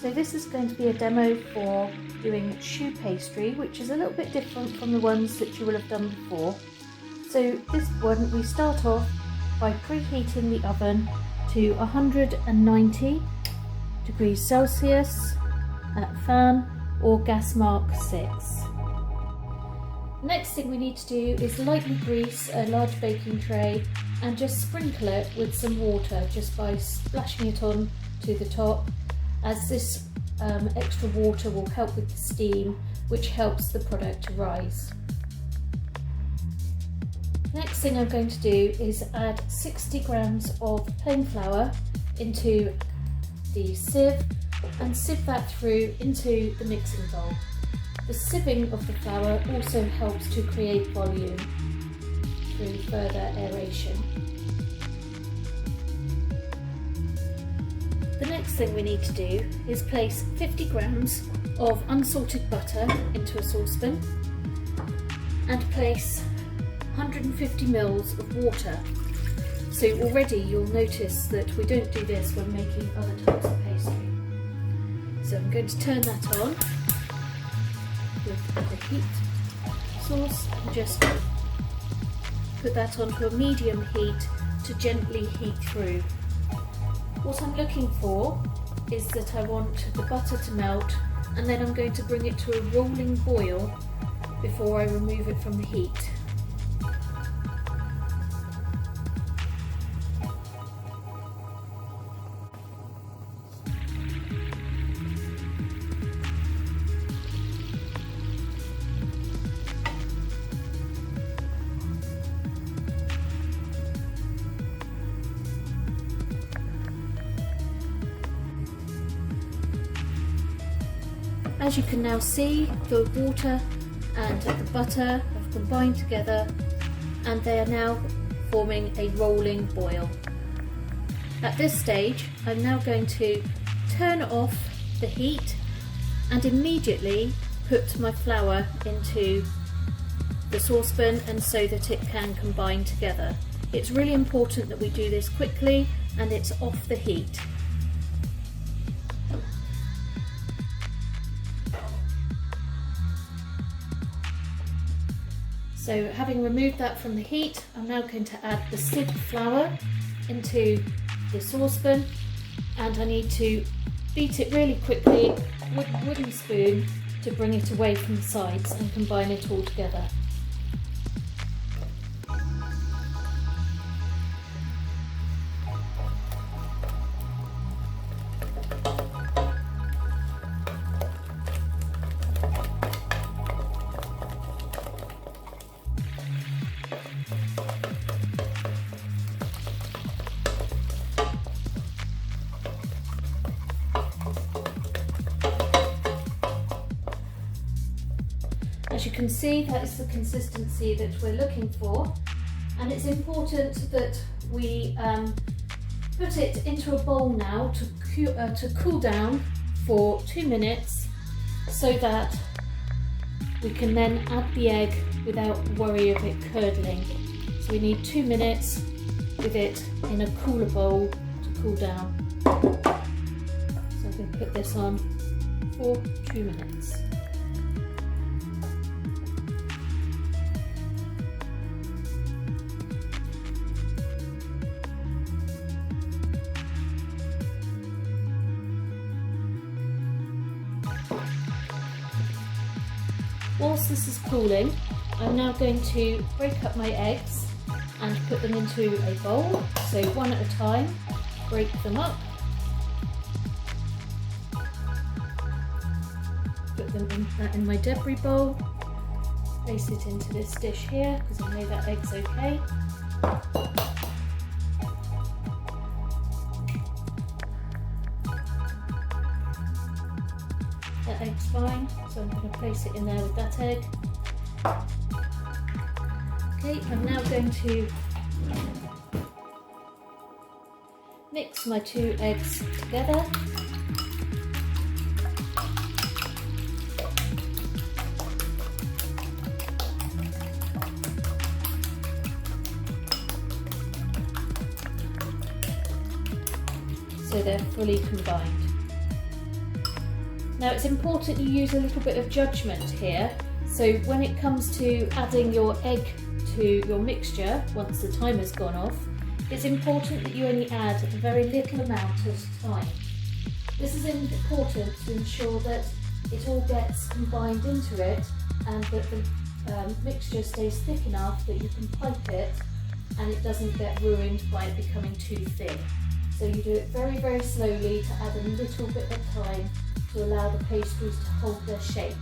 So this is going to be a demo for doing choux pastry, which is a little bit different from the ones that you will have done before. So this one, we start off by preheating the oven to 190 degrees Celsius at fan or gas mark 6. Next thing we need to do is lightly grease a large baking tray and just sprinkle it with some water just by splashing it on to the top, as this extra water will help with the steam, which helps the product to rise. Next thing I'm going to do is add 60 grams of plain flour into the sieve and sieve that through into the mixing bowl. The sieving of the flour also helps to create volume through further aeration. The next thing we need to do is place 50 grams of unsalted butter into a saucepan and place 150 ml of water. So already you'll notice that we don't do this when making other types of pastry. So I'm going to turn that on with the heat source and just put that onto a medium heat to gently heat through. What I'm looking for is that I want the butter to melt, and then I'm going to bring it to a rolling boil before I remove it from the heat. As you can now see, the water and the butter have combined together and they are now forming a rolling boil. At this stage, I'm now going to turn off the heat and immediately put my flour into the saucepan and so that it can combine together. It's really important that we do this quickly and it's off the heat. So having removed that from the heat, I'm now going to add the sieved flour into the saucepan, and I need to beat it really quickly with a wooden spoon to bring it away from the sides and combine it all together. As you can see, that is the consistency that we're looking for, and it's important that we put it into a bowl now to cool down for 2 minutes so that we can then add the egg without worry of it curdling. So we need 2 minutes with it in a cooler bowl to cool down. So I'm going to put this on for 2 minutes. Whilst this is cooling, I'm now going to break up my eggs and put them into a bowl. So one at a time, break them up. Put them in my debris bowl. Place it into this dish here because I know that egg's okay. That egg's fine, so I'm going to place it in there with that egg. Okay, I'm now going to mix my 2 eggs together. So they're fully combined. Now it's important you use a little bit of judgment here. So when it comes to adding your egg to your mixture, once the timer's gone off, it's important that you only add a very little amount at a time. This is important to ensure that it all gets combined into it and that the mixture stays thick enough that you can pipe it and it doesn't get ruined by it becoming too thin. So you do it very, very slowly to add a little bit of time to allow the pastries to hold their shape.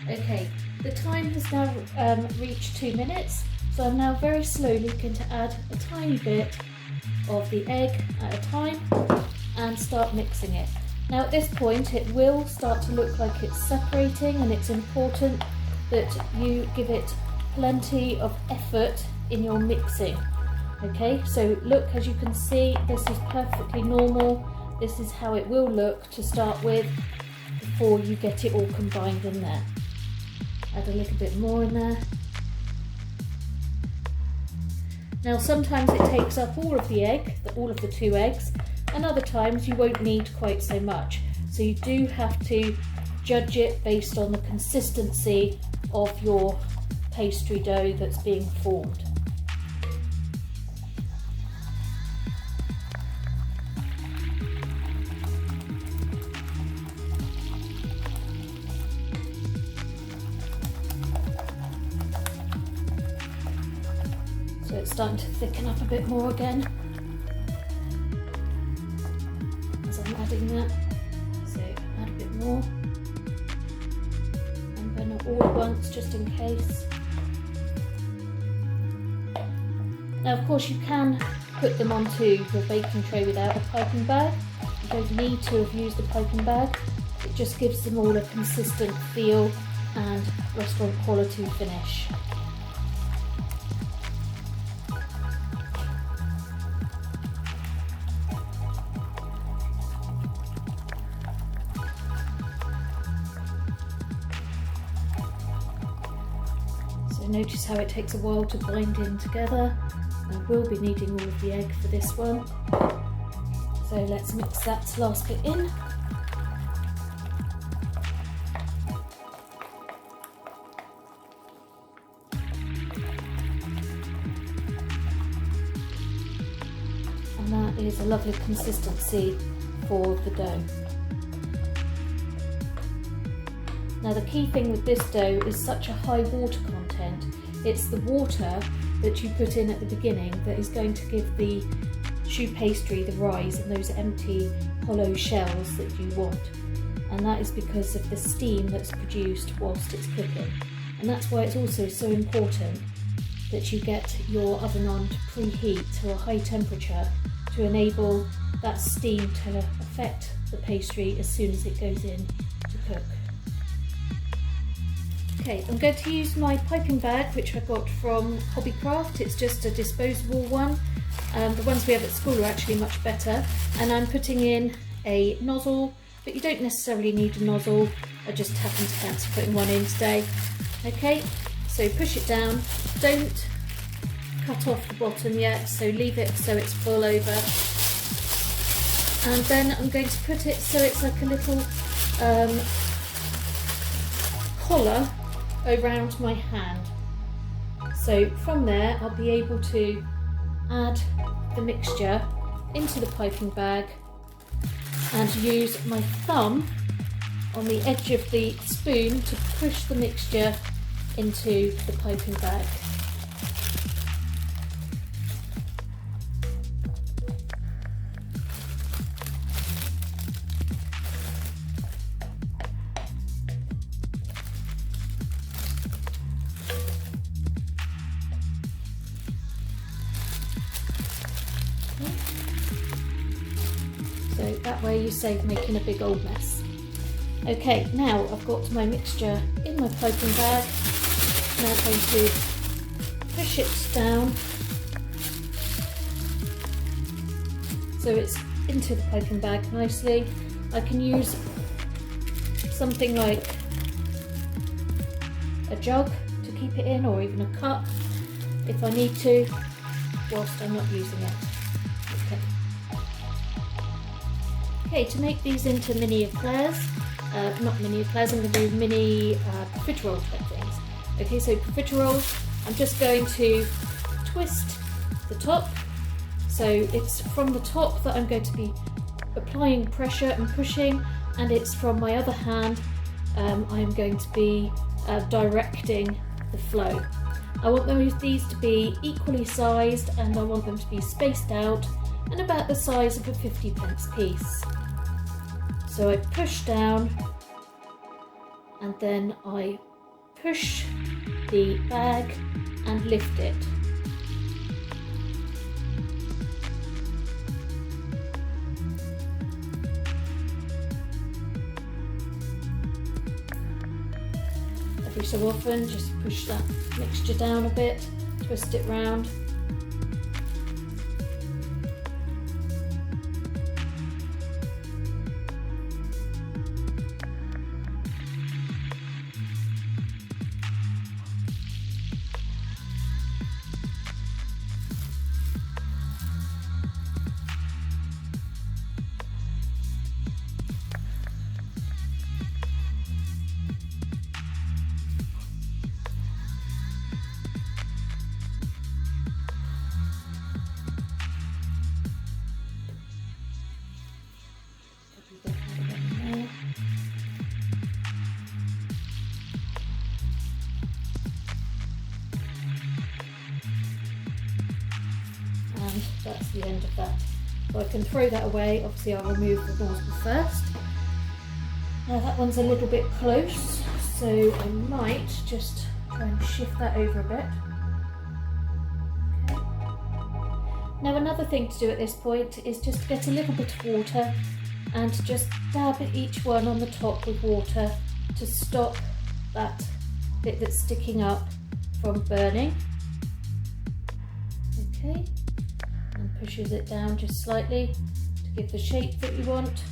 Okay, the time has now reached 2 minutes, so I'm now very slowly going to add a tiny bit of the egg at a time and start mixing it. Now at this point it will start to look like it's separating, and it's important that you give it plenty of effort in your mixing. Okay, so look, as you can see, this is perfectly normal. This is how it will look to start with before you get it all combined in there. Add a little bit more in there. Now sometimes it takes up all of the egg, all of the 2 eggs, and other times you won't need quite so much. So you do have to judge it based on the consistency of your pastry dough that's being formed. So it's starting to thicken up a bit more again as I'm adding that. So add a bit more, and then not all at once, just in case. Now of course you can put them onto your baking tray without a piping bag. You don't need to have used the piping bag. It just gives them all a consistent feel and restaurant quality finish. So notice how it takes a while to bind in together. I will be needing all of the egg for this one. So let's mix that last bit in. And that is a lovely consistency for the dough. Now the key thing with this dough is such a high water content. It's the water that you put in at the beginning that is going to give the choux pastry the rise and those empty hollow shells that you want. And that is because of the steam that's produced whilst it's cooking. And that's why it's also so important that you get your oven on to preheat to a high temperature to enable that steam to affect the pastry as soon as it goes in to cook. Okay, I'm going to use my piping bag, which I got from Hobbycraft. It's just a disposable one. The ones we have at school are actually much better. And I'm putting in a nozzle, but you don't necessarily need a nozzle. I just happen to fancy putting one in today. Okay, so push it down. Don't cut off the bottom yet, so leave it so it's full over. And then I'm going to put it so it's like a little collar around my hand. So from there I'll be able to add the mixture into the piping bag and use my thumb on the edge of the spoon to push the mixture into the piping bag. So that way you save making a big old mess. Okay, now I've got my mixture in my piping bag. Now I'm going to push it down so it's into the piping bag nicely. I can use something like a jug to keep it in, or even a cup if I need to, whilst I'm not using it. Okay. Okay, to make these into mini eclairs, not mini eclairs, I'm going to do mini profiterole type things. Okay, so profiteroles, I'm just going to twist the top. So it's from the top that I'm going to be applying pressure and pushing, and it's from my other hand I'm going to be directing the flow. I want these to be equally sized, and I want them to be spaced out and about the size of a 50p piece. So I push down and then I push the bag and lift it. Every so often, just push that mixture down a bit, twist it round. And that's the end of that. So I can throw that away. Obviously I'll remove the nozzle first. Now that one's a little bit close, so I might just try and shift that over a bit. Okay. Now another thing to do at this point is just get a little bit of water and just dab at each one on the top with water to stop that bit that's sticking up from burning. Okay. And pushes it down just slightly to give the shape that you want.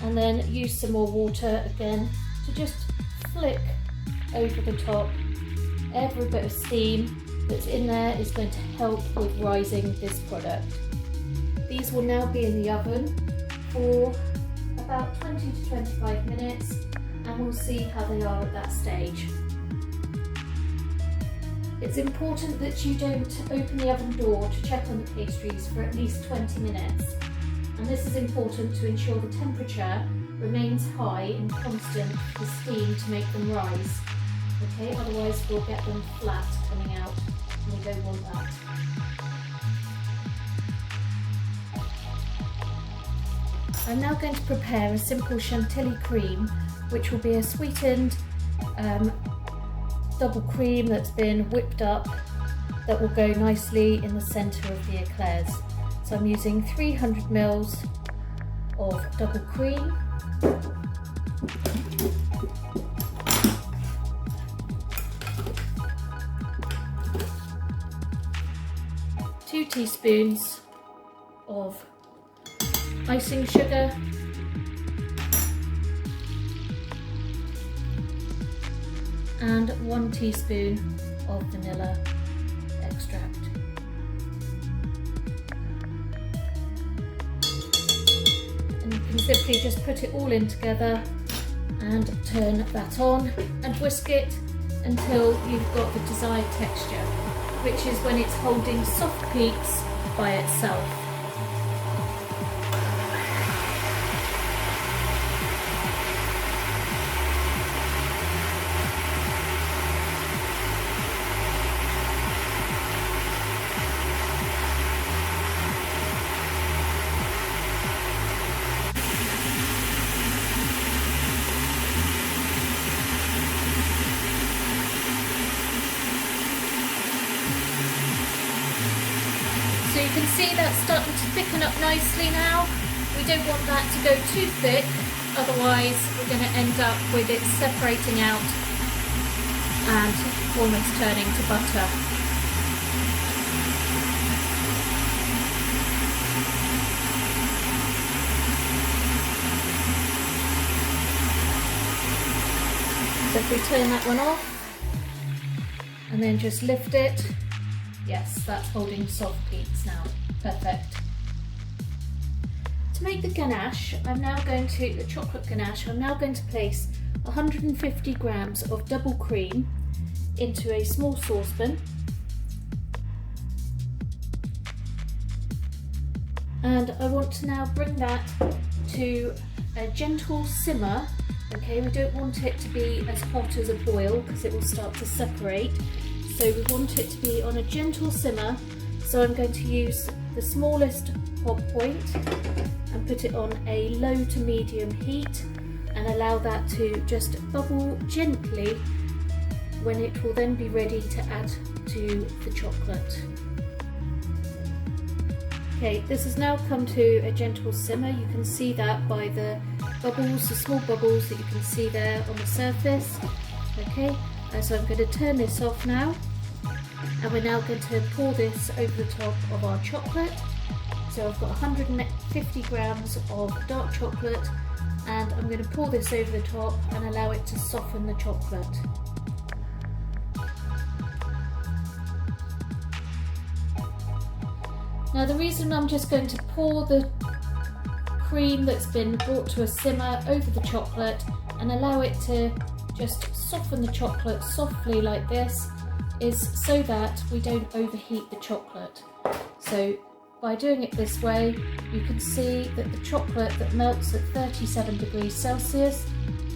And then use some more water again to just flick over the top. Every bit of steam that's in there is going to help with rising this product. These will now be in the oven for about 20 to 25 minutes, and we'll see how they are at that stage. It's important that you don't open the oven door to check on the pastries for at least 20 minutes. And this is important to ensure the temperature remains high and constant for the steam to make them rise. Okay, otherwise we'll get them flat coming out, and we don't want that. I'm now going to prepare a simple chantilly cream, which will be a sweetened double cream that's been whipped up that will go nicely in the centre of the eclairs. So I'm using 300 ml of double cream, two teaspoons of icing sugar, and 1 teaspoon of vanilla extract. And you can simply just put it all in together and turn that on and whisk it until you've got the desired texture, which is when it's holding soft peaks by itself. So you can see that's starting to thicken up nicely now. We don't want that to go too thick, otherwise we're going to end up with it separating out and almost turning to butter. So if we turn that one off and then just lift it, Yes, that's holding soft peaks now. Perfect. To make the ganache, the chocolate ganache, I'm now going to place 150 grams of double cream into a small saucepan. And I want to now bring that to a gentle simmer. Okay, we don't want it to be as hot as a boil because it will start to separate. So we want it to be on a gentle simmer. So I'm going to use the smallest hob point and put it on a low to medium heat and allow that to just bubble gently, when it will then be ready to add to the chocolate. Okay, this has now come to a gentle simmer. You can see that by the bubbles, the small bubbles that you can see there on the surface. Okay, so I'm going to turn this off now, and we're now going to pour this over the top of our chocolate. So I've got 150 grams of dark chocolate, and I'm going to pour this over the top and allow it to soften the chocolate. Now the reason I'm just going to pour the cream that's been brought to a simmer over the chocolate and allow it to just soften the chocolate softly like this is so that we don't overheat the chocolate. So by doing it this way, you can see that the chocolate that melts at 37 degrees Celsius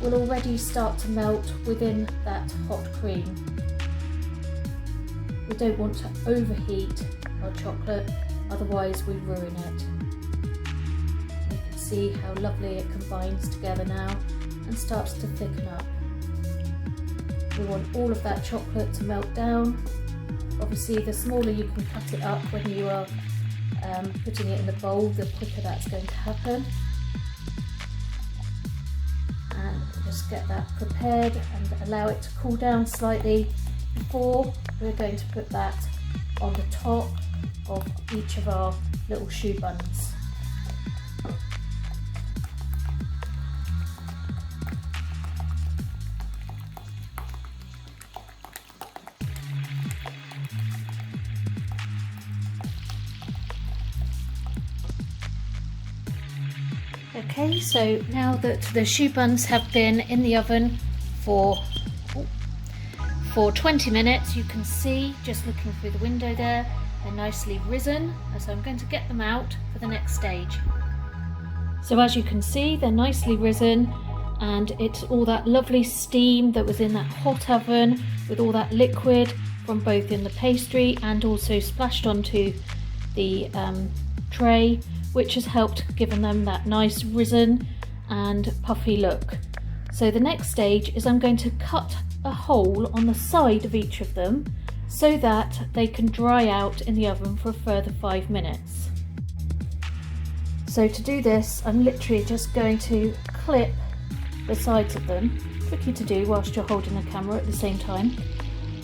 will already start to melt within that hot cream. We don't want to overheat our chocolate, otherwise we ruin it. You can see how lovely it combines together now and starts to thicken up. We want all of that chocolate to melt down. Obviously the smaller you can cut it up when you are putting it in the bowl, the quicker that's going to happen. And just get that prepared and allow it to cool down slightly before we're going to put that on the top of each of our little choux buns. Okay, so now that the choux buns have been in the oven for 20 minutes, you can see, just looking through the window there, they're nicely risen, so I'm going to get them out for the next stage. So as you can see, they're nicely risen, and it's all that lovely steam that was in that hot oven with all that liquid from both in the pastry and also splashed onto the tray, which has helped given them that nice risen and puffy look. So the next stage is I'm going to cut a hole on the side of each of them so that they can dry out in the oven for a further 5 minutes. So to do this, I'm literally just going to clip the sides of them. Tricky to do whilst you're holding the camera at the same time.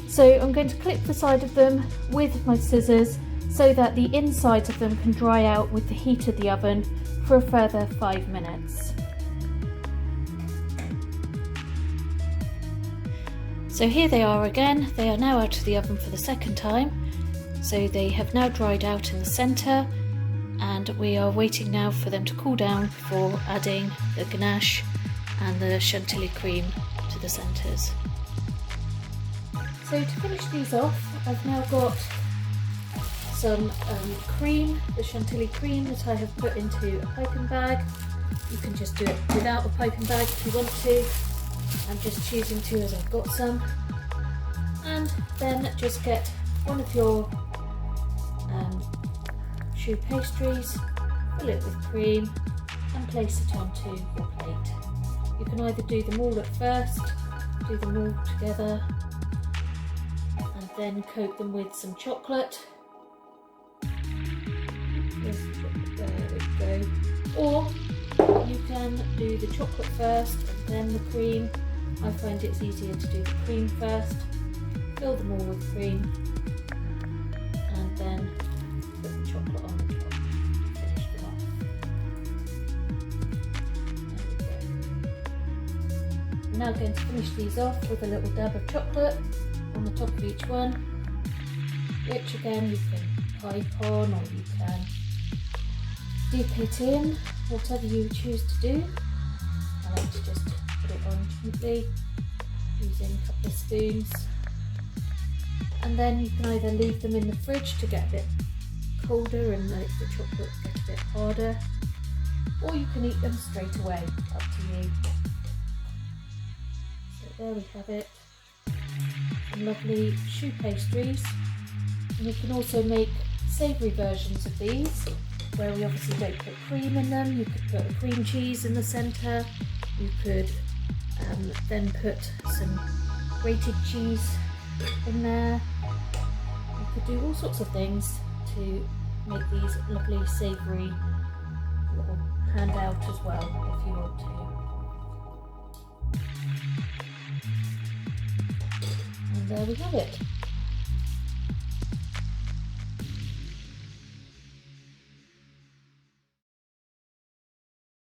So I'm going to clip the side of them with my scissors so that the insides of them can dry out with the heat of the oven for a further 5 minutes. So here they are again. They are now out of the oven for the second time. So they have now dried out in the centre, and we are waiting now for them to cool down before adding the ganache and the chantilly cream to the centres. So to finish these off, I've now got some cream, the chantilly cream that I have put into a piping bag. You can just do it without a piping bag if you want to. I'm just choosing to as I've got some. And then just get one of your choux pastries, fill it with cream and place it onto your plate. You can either do them all at first, do them all together, and then coat them with some chocolate. There we go. Or you can do the chocolate first and then the cream. I find it's easier to do the cream first. Fill them all with cream and then put the chocolate on the top. Finish them off. There we go. I'm now going to finish these off with a little dab of chocolate on the top of each one. which again you can pipe on or you can dip it in, whatever you choose to do. I like to just put it on gently using a couple of spoons, and then you can either leave them in the fridge to get a bit colder and the chocolate get a bit harder, or you can eat them straight away, up to you. So there we have it, some lovely choux pastries. And you can also make savoury versions of these, where we obviously don't put cream in them. You could put a cream cheese in the centre, you could then put some grated cheese in there. You could do all sorts of things to make these lovely savoury little handout as well, if you want to. And there we have it.